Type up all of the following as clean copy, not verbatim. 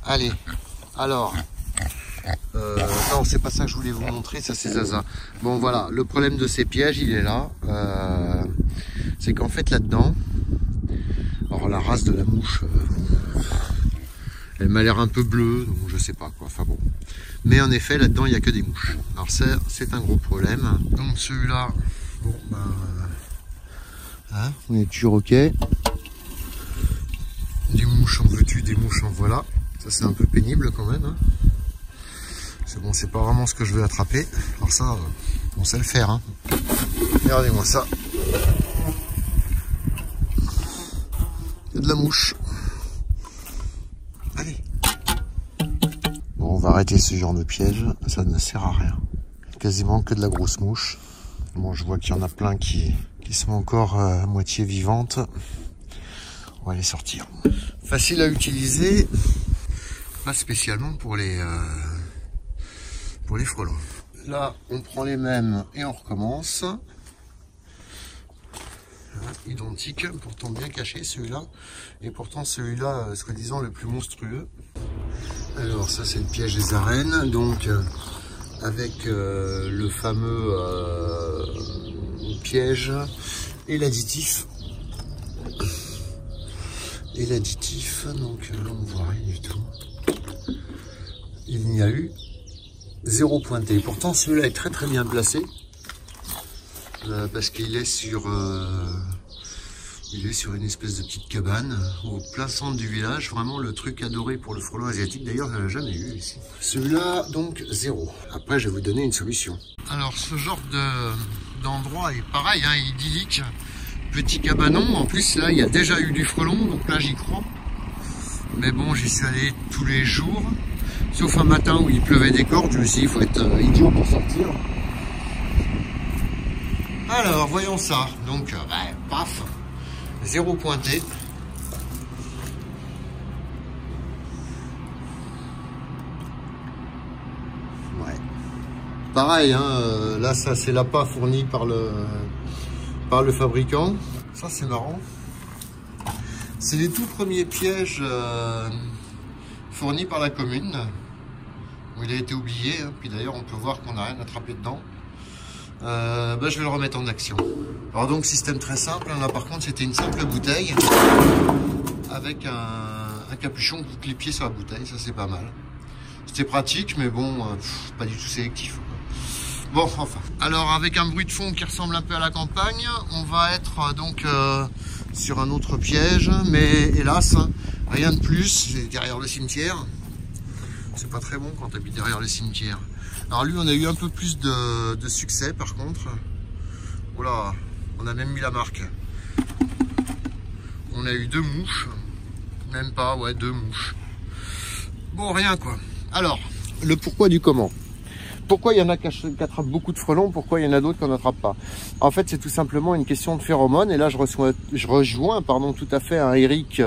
Allez, alors, non, c'est pas ça que je voulais vous montrer, ça c'est Zaza. Bon voilà, le problème de ces pièges, il est là. C'est qu'en fait là-dedans, alors la race de la mouche, elle m'a l'air un peu bleue, donc je sais pas quoi, enfin bon. Mais en effet, là-dedans, il n'y a que des mouches. Alors c'est un gros problème. Donc celui-là, bon, ben, hein, on est toujours ok. Des mouches en veux-tu, des mouches en voilà. Ça c'est un peu pénible quand même. Hein. C'est bon, c'est pas vraiment ce que je veux attraper. Alors ça, on sait le faire. Hein. Regardez-moi ça. Il y a de la mouche. Allez. Bon, on va arrêter ce genre de piège. Ça ne sert à rien. Quasiment que de la grosse mouche. Bon, je vois qu'il y en a plein qui sont encore à moitié vivantes. On va les sortir. Facile à utiliser. Pas spécialement pour les frelons. Là, on prend les mêmes et on recommence. Identique, pourtant bien caché celui-là. Et pourtant celui-là, soi-disant le plus monstrueux. Alors ça c'est le piège des arènes. Donc avec le fameux piège et l'additif. Donc là on ne voit rien du tout. Il n'y a eu 0 pointé. Pourtant celui-là est très très bien placé. Parce qu'il est sur une espèce de petite cabane au plein centre du village. Vraiment le truc adoré pour le frelon asiatique. D'ailleurs, je n'en ai jamais eu ici. Celui-là, donc 0. Après, je vais vous donner une solution. Alors, ce genre d'endroit est pareil, hein, idyllique. Petit cabanon. En plus, là, il y a déjà eu du frelon. Donc là, j'y crois. Mais bon, j'y suis allé tous les jours. Sauf un matin où il pleuvait des cordes. Je me suis dit, il faut être idiot pour sortir. Alors, voyons ça. Donc, paf, 0 pointé. Ouais. Pareil, hein, là, ça, c'est l'appât fourni par le fabricant. Ça, c'est marrant. C'est les tout premiers pièges fournis par la commune. Où il a été oublié. Hein. Puis d'ailleurs, on peut voir qu'on n'a rien attrapé dedans. Je vais le remettre en action. Alors donc système très simple, là par contre c'était une simple bouteille avec un capuchon que vous clipiez sur la bouteille, ça c'est pas mal. C'était pratique mais bon, pas du tout sélectif. Bon enfin. Alors avec un bruit de fond qui ressemble un peu à la campagne, on va être donc sur un autre piège, mais hélas, rien de plus, c'est derrière le cimetière. C'est pas très bon quand tu habites derrière le cimetière. Alors lui on a eu un peu plus de succès par contre. Voilà, on a même mis la marque. On a eu 2 mouches. Même pas, ouais, 2 mouches. Bon, rien quoi. Alors, le pourquoi du comment. Pourquoi il y en a qui attrapent beaucoup de frelons, pourquoi il y en a d'autres qui n'en attrapent pas. En fait, c'est tout simplement une question de phéromones. Et là, je rejoins tout à fait un Eric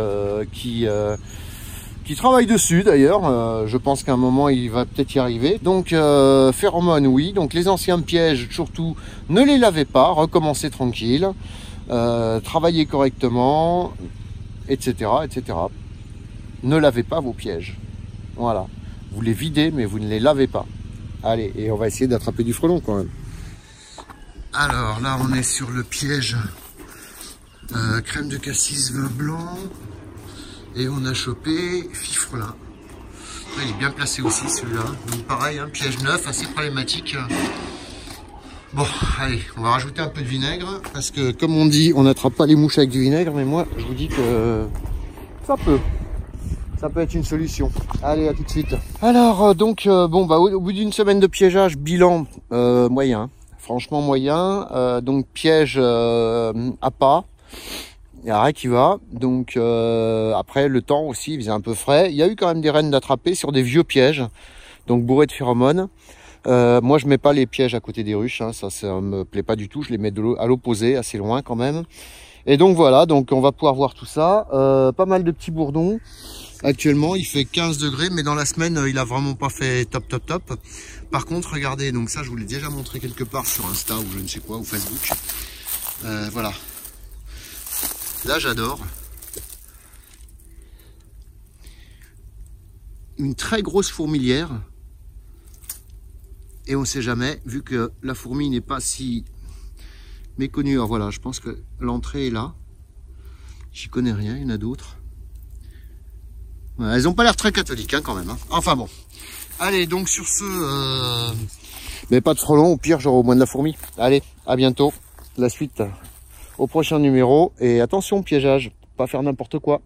qui travaille dessus d'ailleurs, je pense qu'à un moment il va peut-être y arriver. Donc phéromones oui, donc les anciens pièges surtout ne les lavez pas, recommencez tranquille, travaillez correctement, etc. Ne lavez pas vos pièges, voilà, vous les videz mais vous ne les lavez pas. Allez, et on va essayer d'attraper du frelon quand même. Alors là on est sur le piège crème de cassis vin blanc. Et on a chopé fifrelin. Il est bien placé aussi celui-là. Donc pareil, un piège neuf, assez problématique. Bon, allez, on va rajouter un peu de vinaigre. Parce que comme on dit, on n'attrape pas les mouches avec du vinaigre. Mais moi, je vous dis que ça peut être une solution. Allez, à tout de suite. Alors, au bout d'une semaine de piégeage, bilan moyen. Franchement moyen. Donc piège à pas. Il n'y a rien qui va, donc après le temps aussi il faisait un peu frais. Il y a eu quand même des rennes d'attraper sur des vieux pièges, donc bourrés de phéromones. Moi je mets pas les pièges à côté des ruches, hein, ça me plaît pas du tout, je les mets à l'opposé, assez loin quand même. Et donc voilà, donc on va pouvoir voir tout ça. Pas mal de petits bourdons. Actuellement il fait 15 degrés, mais dans la semaine il a vraiment pas fait top. Par contre regardez, donc ça je vous l'ai déjà montré quelque part sur Insta ou je ne sais quoi, ou Facebook. Voilà. Là j'adore. une très grosse fourmilière. Et on ne sait jamais, vu que la fourmi n'est pas si méconnue. Alors voilà, je pense que l'entrée est là. J'y connais rien, il y en a d'autres. Ouais, elles n'ont pas l'air très catholiques hein, quand même. Hein. Enfin bon. Allez, donc sur ce... Mais pas de trop long, au pire j'aurai au moins de la fourmi. Allez, à bientôt. La suite au prochain numéro. Et attention, piégeage, pas faire n'importe quoi.